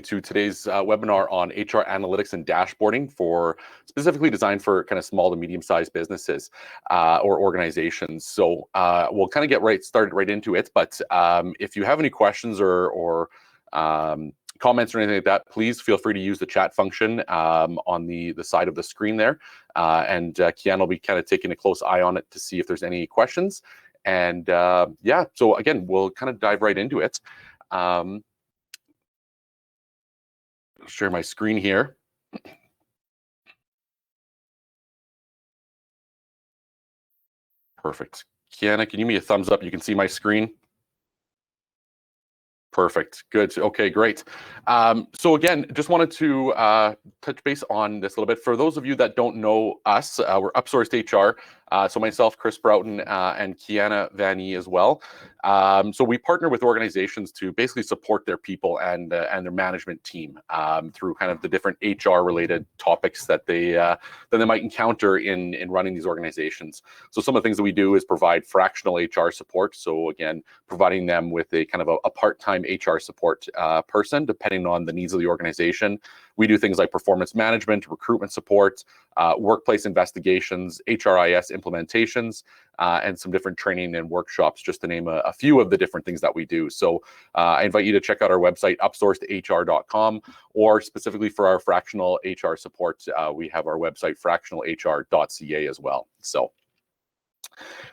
to today's webinar on HR analytics and dashboarding specifically designed for kind of small to medium-sized businesses or organizations. So we'll kind of get started right into it. But if you have any questions or comments or anything like that, please feel free to use the chat function on the side of the screen there. And Kian will be kind of taking a close eye on it to see if there's any questions. And yeah, so again, we'll kind of dive right into it. Share my screen here. Perfect. Kiana, can you give me a thumbs up? You can see my screen. Perfect. Good. Okay, great. So again, just wanted to touch base on this a little bit. For those of you that don't know us, we're Upsourced HR. So myself, Chris Broughton, and Kiana Vanny as well. So we partner with organizations to basically support their people and their management team through kind of the different HR-related topics that they might encounter in running these organizations. So some of the things that we do is provide fractional HR support. So again, providing them with a kind of a part-time HR support person, depending on the needs of the organization. We do things like performance management, recruitment support, workplace investigations, HRIS implementations, and some different training and workshops, just to name a few of the different things that we do. So I invite you to check out our website, upsourcedhr.com, or specifically for our fractional HR support, we have our website, fractionalhr.ca as well. So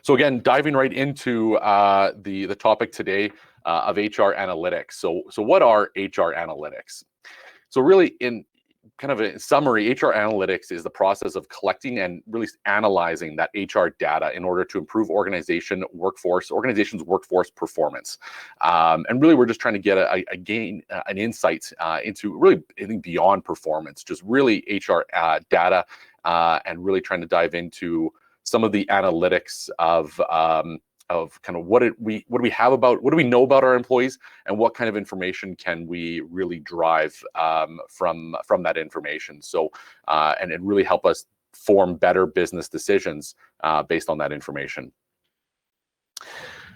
again, diving right into the topic today of HR analytics. So what are HR analytics? So really, in kind of a summary, HR analytics is the process of collecting and really analyzing that HR data in order to improve organization's workforce performance. And really, we're just trying to get gain an insight into really anything beyond performance, just really HR data, and really trying to dive into some of the analytics of kind of what do we know about our employees, and what kind of information can we really drive from that information. So and really help us form better business decisions based on that information.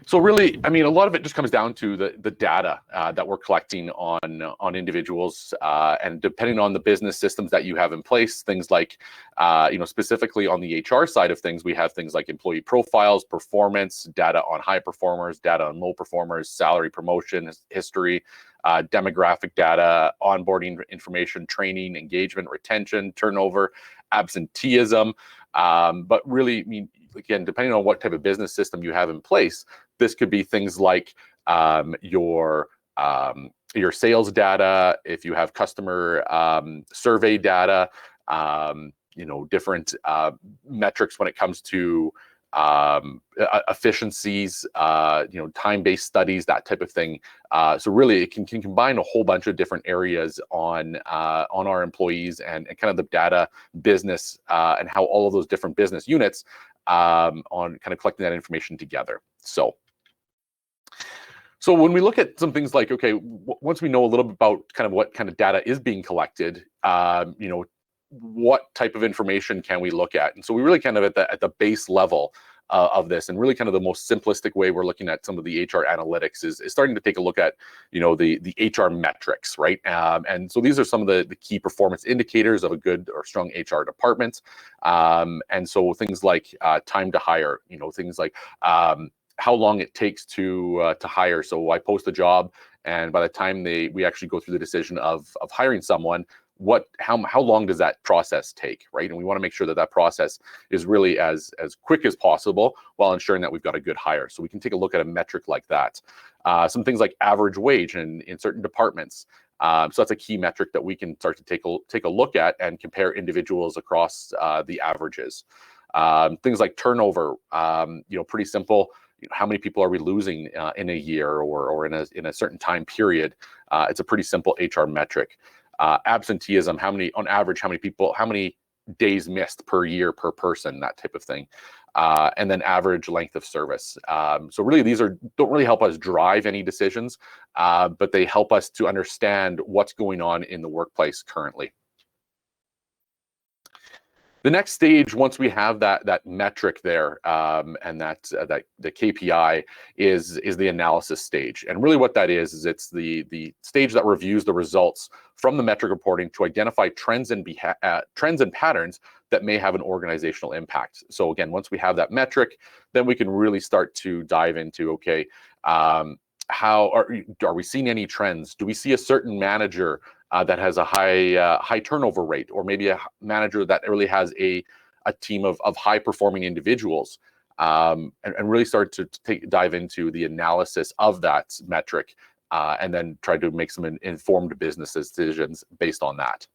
So really, I mean, a lot of it just comes down to the data that we're collecting on individuals, and depending on the business systems that you have in place, things like, specifically on the HR side of things, we have things like employee profiles, performance, data on high performers, data on low performers, salary, promotion history, demographic data, onboarding information, training, engagement, retention, turnover, absenteeism. But really, I mean, again, depending on what type of business system you have in place, this could be things like your sales data, if you have customer survey data, different metrics when it comes to efficiencies, time-based studies, that type of thing. So really, it can combine a whole bunch of different areas on our employees and kind of the data business and how all of those different business units on kind of collecting that information together. So when we look at some things like, okay, once we know a little bit about kind of what kind of data is being collected, what type of information can we look at? And so we really kind of at the base level of this, and really kind of the most simplistic way we're looking at some of the HR analytics is starting to take a look at, the HR metrics, right? And so these are some of the key performance indicators of a good or strong HR department. And so things like time to hire, things like how long it takes to hire. So I post a job, and by the time we actually go through the decision of hiring someone, how long does that process take, right? And we want to make sure that process is really as quick as possible while ensuring that we've got a good hire. So we can take a look at a metric like that. Some things like average wage in certain departments. So that's a key metric that we can start to take a look at and compare individuals across the averages. Things like turnover, pretty simple. How many people are we losing in a year or in a certain time period? It's a pretty simple HR metric. Absenteeism, how many days missed per year per person, that type of thing. And then average length of service. So really, these don't really help us drive any decisions, but they help us to understand what's going on in the workplace currently. The next stage, once we have that metric there, and that the KPI is the analysis stage. And really what that is it's the stage that reviews the results from the metric reporting to identify trends and patterns that may have an organizational impact. So again, once we have that metric, then we can really start to dive into, okay, how are we seeing any trends? Do we see a certain manager that has a high turnover rate, or maybe a manager that really has a team of high performing individuals, and really start to dive into the analysis of that metric, and then try to make some informed business decisions based on that.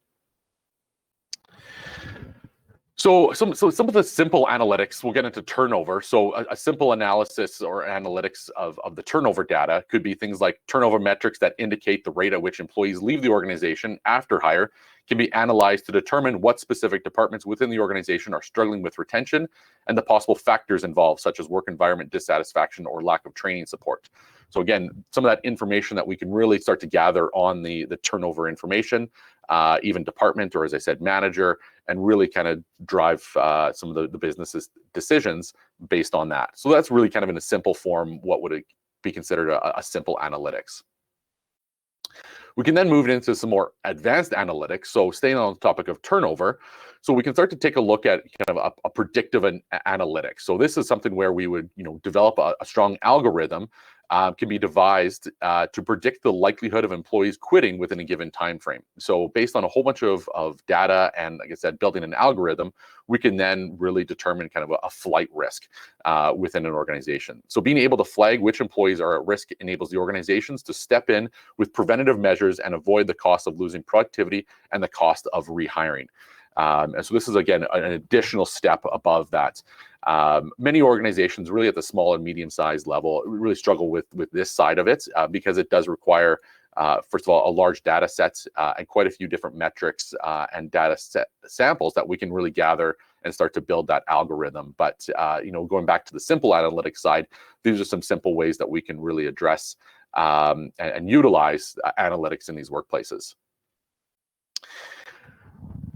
So some of the simple analytics, we'll get into turnover. So a simple analysis or analytics of the turnover data could be things like turnover metrics that indicate the rate at which employees leave the organization after hire can be analyzed to determine what specific departments within the organization are struggling with retention and the possible factors involved, such as work environment dissatisfaction or lack of training support. So again, some of that information that we can really start to gather on the turnover information, even department, or as I said, manager, and really kind of drive some of the business's decisions based on that. So that's really kind of in a simple form what would be considered a simple analytics. We can then move into some more advanced analytics. So staying on the topic of turnover, so we can start to take a look at kind of a predictive analytics. So this is something where we would develop a strong algorithm, can be devised to predict the likelihood of employees quitting within a given time frame. So based on a whole bunch of data and, like I said, building an algorithm, we can then really determine kind of a flight risk within an organization. So being able to flag which employees are at risk enables the organizations to step in with preventative measures and avoid the cost of losing productivity and the cost of rehiring. And so this is, again, an additional step above that. Many organizations really at the small and medium-sized level really struggle with this side of it because it does require, first of all, a large data set and quite a few different metrics and data set samples that we can really gather and start to build that algorithm. But going back to the simple analytics side, these are some simple ways that we can really address and utilize analytics in these workplaces.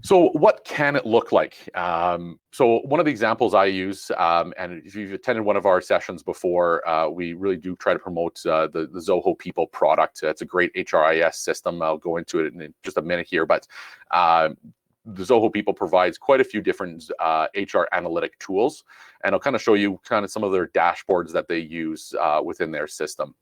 So what can it look like? So one of the examples I use, and if you've attended one of our sessions before, we really do try to promote the Zoho People product. It's a great HRIS system. I'll go into it in just a minute here, but the Zoho People provides quite a few different HR analytic tools, and I'll kind of show you kind of some of their dashboards that they use within their system.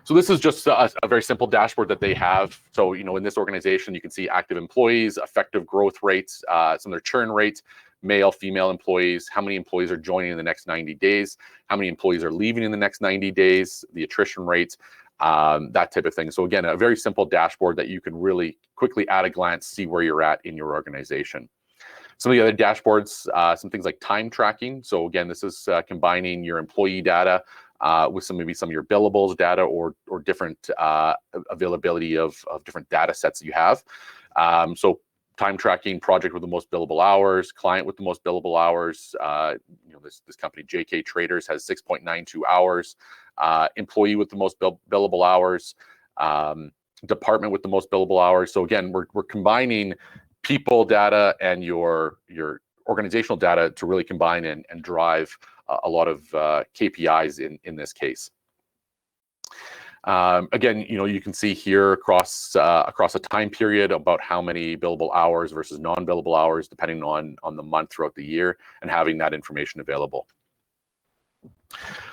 So this is just a very simple dashboard that they have. So, in this organization, you can see active employees, effective growth rates, some of their churn rates, male, female employees, how many employees are joining in the next 90 days, how many employees are leaving in the next 90 days, the attrition rate, that type of thing. So again, a very simple dashboard that you can really quickly at a glance see where you're at in your organization. Some of the other dashboards, some things like time tracking. So again, this is combining your employee data with maybe some of your billables data or different availability of different data sets that you have. So time tracking, project with the most billable hours, client with the most billable hours. This company, JK Traders, has 6.92 hours. Employee with the most billable hours. Department with the most billable hours. So again, we're combining people data and your organizational data to really combine and drive a lot of KPIs in this case. Again, you can see here across a time period about how many billable hours versus non-billable hours, depending on the month throughout the year, and having that information available.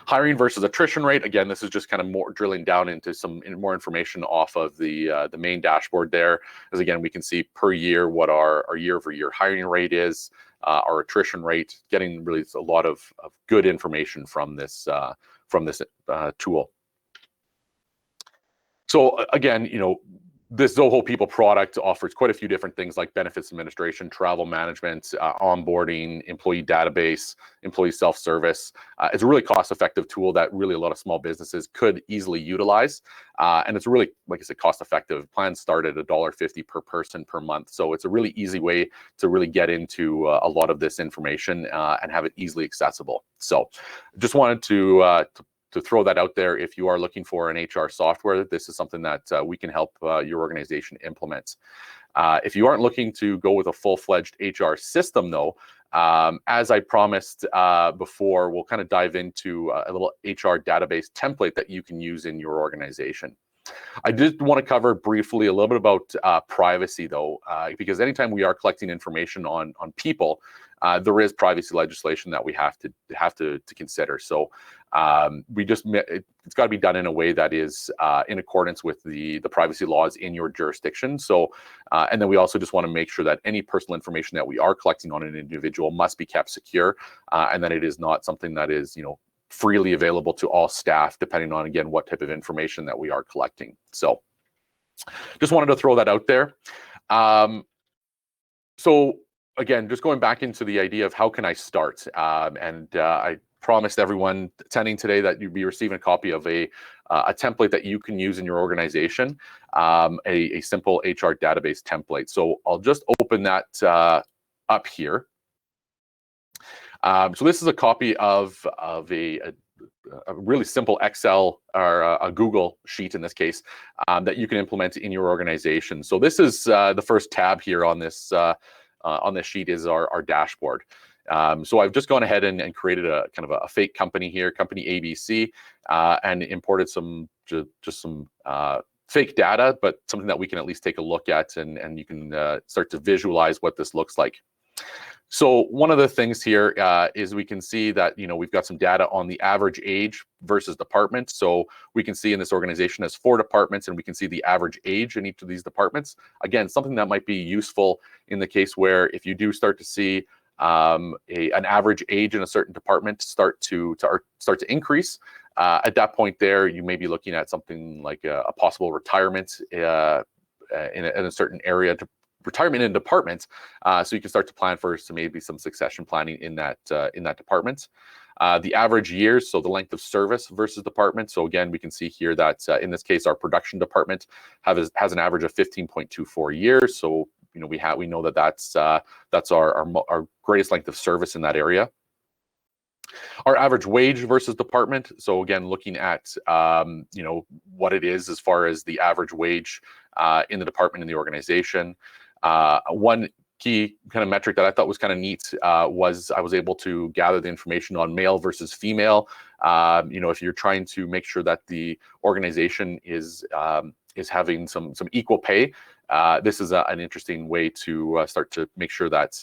Hiring versus attrition rate. Again, this is just kind of more drilling down into some more information off of the main dashboard there. As again, we can see per year what our year-over-year hiring rate is, our attrition rate, getting really a lot of good information from this tool. So again, this Zoho People product offers quite a few different things like benefits administration, travel management, onboarding, employee database, employee self-service. It's a really cost-effective tool that really a lot of small businesses could easily utilize. And it's really, like I said, cost-effective. Plans start at $1.50 per person per month. So it's a really easy way to really get into a lot of this information and have it easily accessible. So just wanted to throw that out there. If you are looking for an HR software, this is something that we can help your organization implement. If you aren't looking to go with a full-fledged HR system, though, as I promised before, we'll kind of dive into a little HR database template that you can use in your organization. I did want to cover briefly a little bit about privacy, though, because anytime we are collecting information on people, there is privacy legislation that we have to consider. So it's got to be done in a way that is in accordance with the privacy laws in your jurisdiction. So and then we also just want to make sure that any personal information that we are collecting on an individual must be kept secure, and that it is not something that is freely available to all staff, depending on, again, what type of information that we are collecting. So just wanted to throw that out there. So again, just going back into the idea of how can I start? I promised everyone attending today that you'd be receiving a copy of a template that you can use in your organization, a simple HR database template. So I'll just open that up here. So this is a copy of a really simple Excel or a Google sheet in this case that you can implement in your organization. So this is the first tab here on this sheet is our dashboard. So I've just gone ahead and created a kind of a fake company here, company ABC, and imported some fake data, but something that we can at least take a look at, and you can start to visualize what this looks like. So one of the things here is we can see that we've got some data on the average age versus department. So we can see in this organization has 4 departments, and we can see the average age in each of these departments. Again, something that might be useful in the case where if you do start to see an average age in a certain department start to increase, at that point there you may be looking at something like a possible retirement in a certain area, retirement in departments, so you can start to plan for maybe some succession planning in that department. The average years, so the length of service versus department. So again, we can see here that in this case, our production department has an average of 15.24 years. So we know that's our greatest length of service in that area. Our average wage versus department. So again, looking at what it is as far as the average wage in the department in the organization. One key kind of metric that I thought was kind of neat was I was able to gather the information on male versus female. If you're trying to make sure that the organization is having some equal pay, this is an interesting way to start to make sure that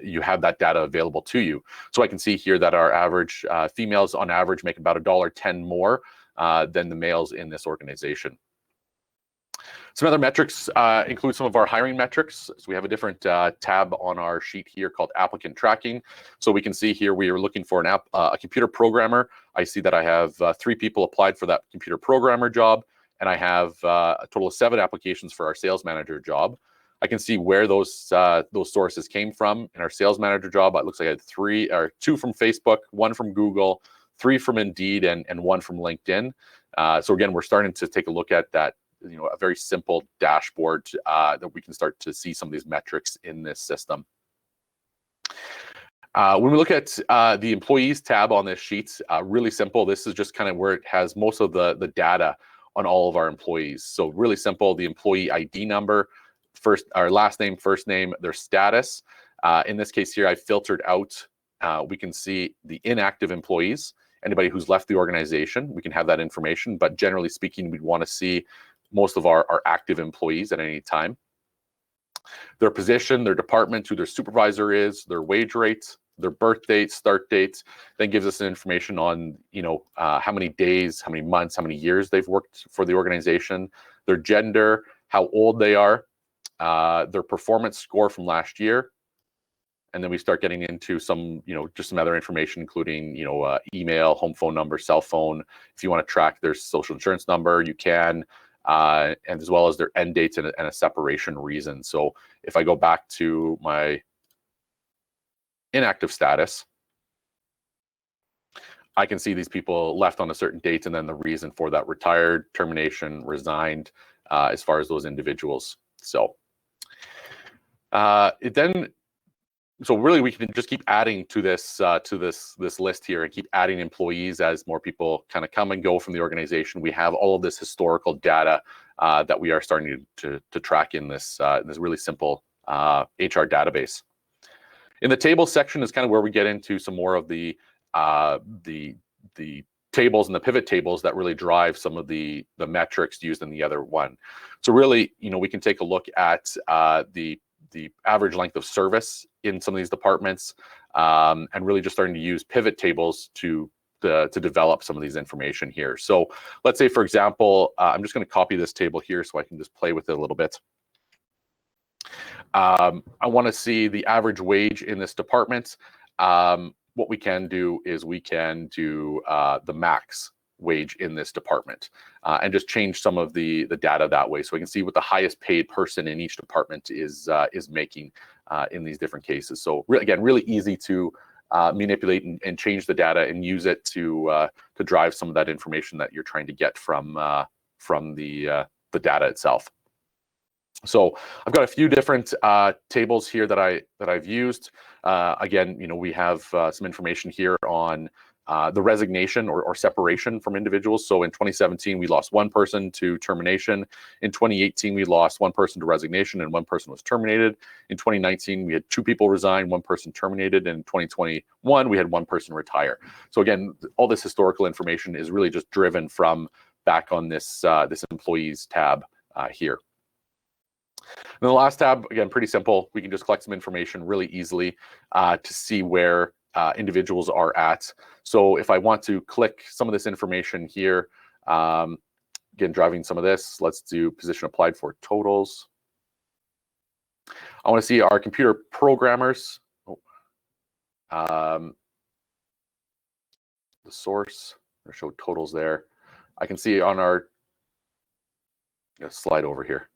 you have that data available to you. So I can see here that our average females on average make about $1.10 more than the males in this organization. Some other metrics include some of our hiring metrics. So we have a different tab on our sheet here called applicant tracking. So we can see here we are looking for a computer programmer. I see that I have 3 people applied for that computer programmer job, and I have a total of 7 applications for our sales manager job. I can see where those sources came from. In our sales manager job, it looks like I had 2 from Facebook, 1 from Google, 3 from Indeed, and 1 from LinkedIn. So again, we're starting to take a look at that, a very simple dashboard that we can start to see some of these metrics in this system. When we look at the employees tab on this sheet, really simple. This is just kind of where it has most of the data on all of our employees. So really simple, the employee ID number, our last name, first name, their status. In this case here, I filtered out, we can see the inactive employees, anybody who's left the organization. We can have that information, but generally speaking, we'd want to see most of our active employees at any time. Their position, their department, who their supervisor is, their wage rates, their birth date, start dates, then gives us information on how many days, how many months, how many years they've worked for the organization, their gender, how old they are, their performance score from last year. And then we start getting into some, just some other information, including, email, home phone number, cell phone. If you want to track their social insurance number, you can, and as well as their end dates and a separation reason. So if I go back to my inactive status, I can see these people left on a certain date and then the reason for that: retired, termination, resigned, as far as those individuals. So it then so really we can just keep adding to this list here and keep adding employees as more people kind of come and go from the organization. We have all of this historical data that we are starting to track in this really simple HR database. In the table section is kind of where we get into some more of the tables and the pivot tables that really drive some of the metrics used in the other one. So really, we can take a look at the average length of service in some of these departments, and really just starting to use pivot tables to develop some of these information here. So let's say, for example, I'm just going to copy this table here so I can just play with it a little bit. I want to see the average wage in this department. What we can do is we can do the max wage in this department and just change some of the data that way, so we can see what the highest paid person in each department is making in these different cases. So again, really easy to manipulate and change the data and use it to drive some of that information that you're trying to get from the data itself. So I've got a few different tables here that I've used. Again, we have some information here on the resignation or separation from individuals. So in 2017, we lost one person to termination. In 2018, we lost one person to resignation and one person was terminated. In 2019, we had two people resign, one person terminated. And in 2021, we had one person retire. So again, all this historical information is really just driven from back on this employees tab here. And the last tab, again, pretty simple. We can just collect some information really easily to see where individuals are at. So if I want to click some of this information here, again, driving some of this, let's do position applied for totals. I want to see our computer programmers. The source, or show totals there. I can see on our, slide over here.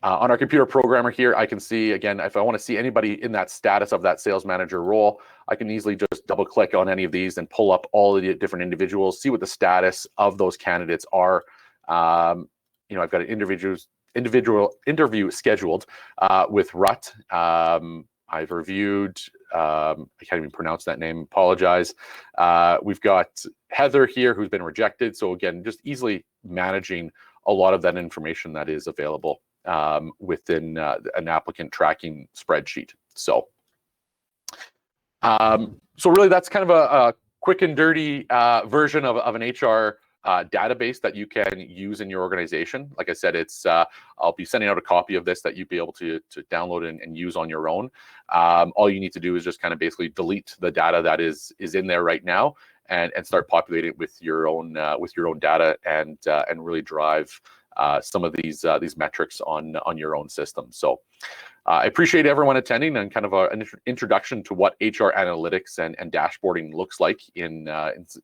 On our computer programmer here, I can see, again, if I want to see anybody in that status of that sales manager role, I can easily just double click on any of these and pull up all of the different individuals, see what the status of those candidates are. I've got an individual interview scheduled with RUT. I've reviewed, I can't even pronounce that name, apologize. We've got Heather here who's been rejected. So again, just easily managing a lot of that information that is available within an applicant tracking spreadsheet. So really that's kind of a quick and dirty version of an HR database that you can use in your organization. Like I said, it's I'll be sending out a copy of this that you'd be able to download and use on your own. All you need to do is just kind of basically delete the data that is in there right now and start populating it with your own data and really drive some of these metrics on your own system. So I appreciate everyone attending and kind of an introduction to what HR analytics and dashboarding looks like in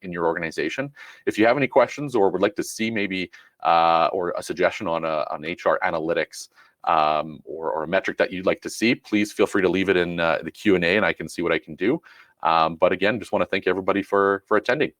your organization. If you have any questions or would like to see maybe or a suggestion on HR analytics or a metric that you'd like to see, please feel free to leave it in the Q&A and I can see what I can do. But again, just want to thank everybody for attending.